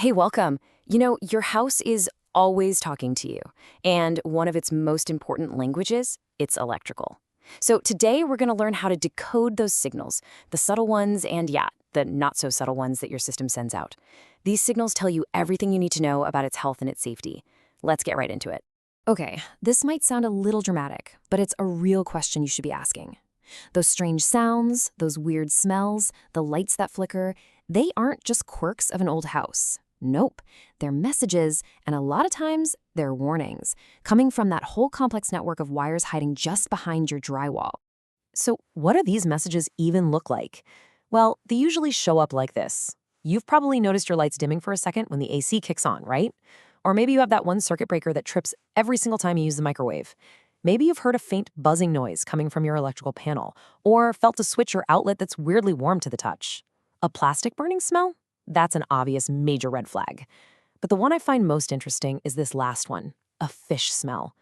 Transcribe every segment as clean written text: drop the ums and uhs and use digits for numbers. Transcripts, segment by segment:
Hey, welcome. Your house is always talking to you, and one of its most important languages, it's electrical. So today we're going to learn how to decode those signals, the subtle ones and, yeah, the not so subtle ones that your system sends out. These signals tell you everything you need to know about its health and its safety. Let's get right into it. Okay, this might sound a little dramatic, but it's a real question you should be asking. Those strange sounds, those weird smells, the lights that flicker, they aren't just quirks of an old house. Nope, they're messages, and a lot of times, they're warnings, coming from that whole complex network of wires hiding just behind your drywall. So what do these messages even look like? Well, they usually show up like this. You've probably noticed your lights dimming for a second when the AC kicks on, right? Or maybe you have that one circuit breaker that trips every single time you use the microwave. Maybe you've heard a faint buzzing noise coming from your electrical panel, or felt a switch or outlet that's weirdly warm to the touch. A plastic burning smell? That's an obvious major red flag. But the one I find most interesting is this last one, a fish smell.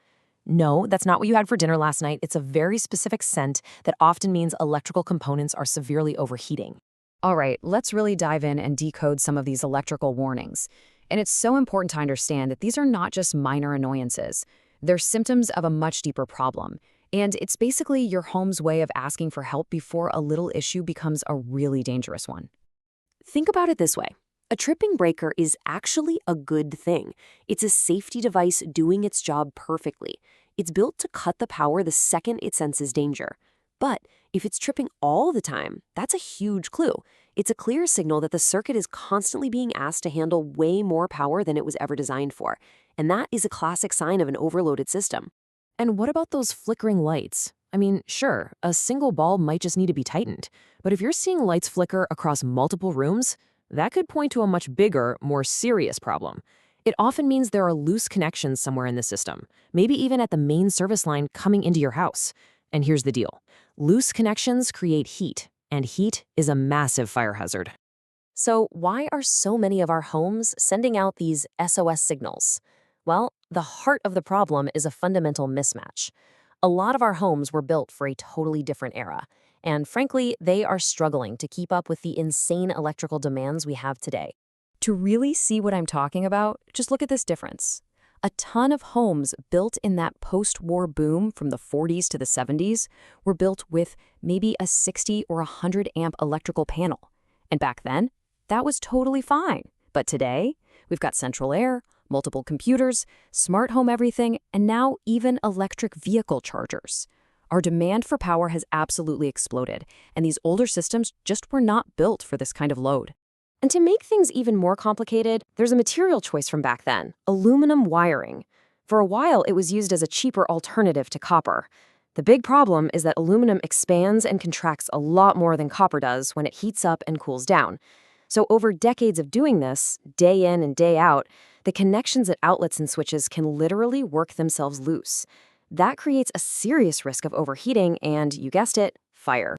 No, that's not what you had for dinner last night. It's a very specific scent that often means electrical components are severely overheating. All right, let's really dive in and decode some of these electrical warnings. And it's so important to understand that these are not just minor annoyances. They're symptoms of a much deeper problem. And it's basically your home's way of asking for help before a little issue becomes a really dangerous one. Think about it this way. A tripping breaker is actually a good thing. It's a safety device doing its job perfectly. It's built to cut the power the second it senses danger. But if it's tripping all the time, that's a huge clue. It's a clear signal that the circuit is constantly being asked to handle way more power than it was ever designed for. And that is a classic sign of an overloaded system. And what about those flickering lights? I mean, sure, a single bulb might just need to be tightened. But if you're seeing lights flicker across multiple rooms, that could point to a much bigger, more serious problem. It often means there are loose connections somewhere in the system, maybe even at the main service line coming into your house. And here's the deal. Loose connections create heat, and heat is a massive fire hazard. So why are so many of our homes sending out these SOS signals? Well, the heart of the problem is a fundamental mismatch. A lot of our homes were built for a totally different era, and frankly, they are struggling to keep up with the insane electrical demands we have today. To really see what I'm talking about, just look at this difference. A ton of homes built in that post-war boom from the 40s to the 70s were built with maybe a 60 or 100 amp electrical panel. And back then, that was totally fine. But today, we've got central air, multiple computers, smart home everything, and now even electric vehicle chargers. Our demand for power has absolutely exploded, and these older systems just were not built for this kind of load. And to make things even more complicated, there's a material choice from back then, aluminum wiring. For a while, it was used as a cheaper alternative to copper. The big problem is that aluminum expands and contracts a lot more than copper does when it heats up and cools down. So over decades of doing this, day in and day out, the connections at outlets and switches can literally work themselves loose. That creates a serious risk of overheating and, you guessed it, fire.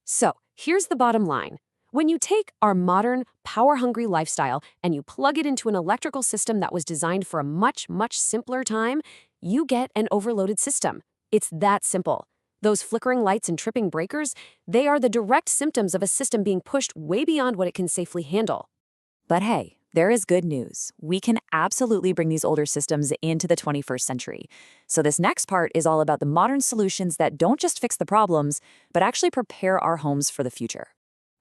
So here's the bottom line. When you take our modern, power-hungry lifestyle and you plug it into an electrical system that was designed for a much, much simpler time, you get an overloaded system. It's that simple. Those flickering lights and tripping breakers, they are the direct symptoms of a system being pushed way beyond what it can safely handle. But hey, there is good news. We can absolutely bring these older systems into the 21st century. So this next part is all about the modern solutions that don't just fix the problems, but actually prepare our homes for the future.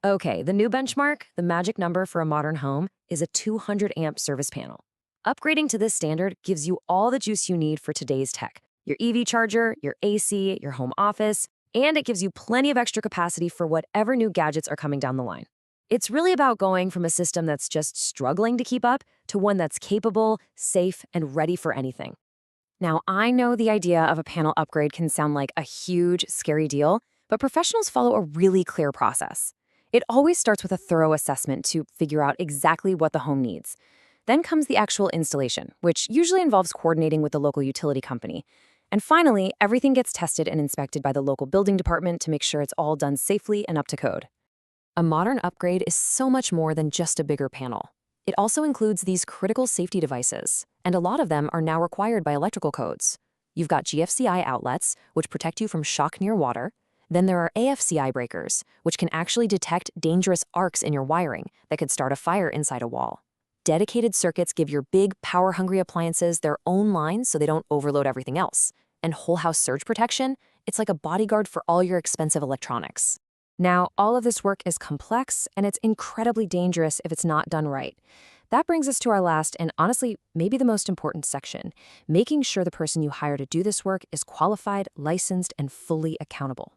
Okay, the new benchmark, the magic number for a modern home, is a 200 amp service panel. Upgrading to this standard gives you all the juice you need for today's tech. Your EV charger, your AC, your home office, and it gives you plenty of extra capacity for whatever new gadgets are coming down the line. It's really about going from a system that's just struggling to keep up to one that's capable, safe, and ready for anything. Now, I know the idea of a panel upgrade can sound like a huge, scary deal, but professionals follow a really clear process. It always starts with a thorough assessment to figure out exactly what the home needs. Then comes the actual installation, which usually involves coordinating with the local utility company. And finally, everything gets tested and inspected by the local building department to make sure it's all done safely and up to code. A modern upgrade is so much more than just a bigger panel. It also includes these critical safety devices, and a lot of them are now required by electrical codes. You've got GFCI outlets, which protect you from shock near water. Then there are AFCI breakers, which can actually detect dangerous arcs in your wiring that could start a fire inside a wall. Dedicated circuits give your big, power-hungry appliances their own lines so they don't overload everything else. And whole house surge protection, it's like a bodyguard for all your expensive electronics. Now, all of this work is complex, and it's incredibly dangerous if it's not done right. That brings us to our last and honestly, maybe the most important section, making sure the person you hire to do this work is qualified, licensed, and fully accountable.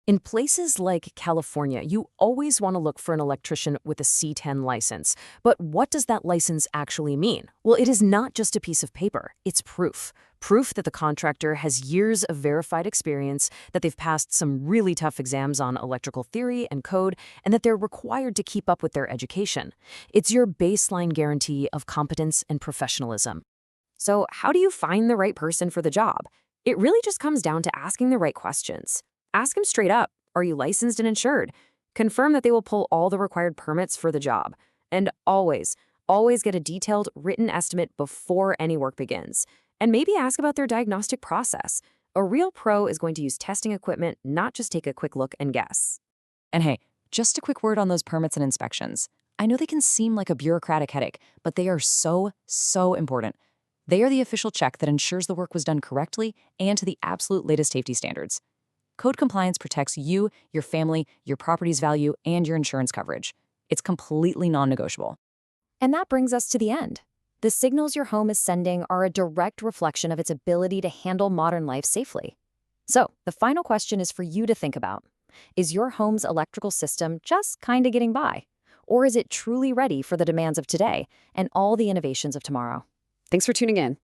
In places like California, you always want to look for an electrician with a C10 license. But what does that license actually mean? Well, it is not just a piece of paper. It's proof. Proof that the contractor has years of verified experience, that they've passed some really tough exams on electrical theory and code, and that they're required to keep up with their education. It's your baseline guarantee of competence and professionalism. So how do you find the right person for the job? It really just comes down to asking the right questions. Ask them straight up, are you licensed and insured? Confirm that they will pull all the required permits for the job. And always get a detailed written estimate before any work begins. And maybe ask about their diagnostic process. A real pro is going to use testing equipment, not just take a quick look and guess. And hey, just a quick word on those permits and inspections. I know they can seem like a bureaucratic headache, but they are so important. They are the official check that ensures the work was done correctly and to the absolute latest safety standards. Code compliance protects you, your family, your property's value, and your insurance coverage. It's completely non-negotiable. And that brings us to the end. The signals your home is sending are a direct reflection of its ability to handle modern life safely. So, the final question is for you to think about. Is your home's electrical system just kind of getting by? Or is it truly ready for the demands of today and all the innovations of tomorrow? Thanks for tuning in.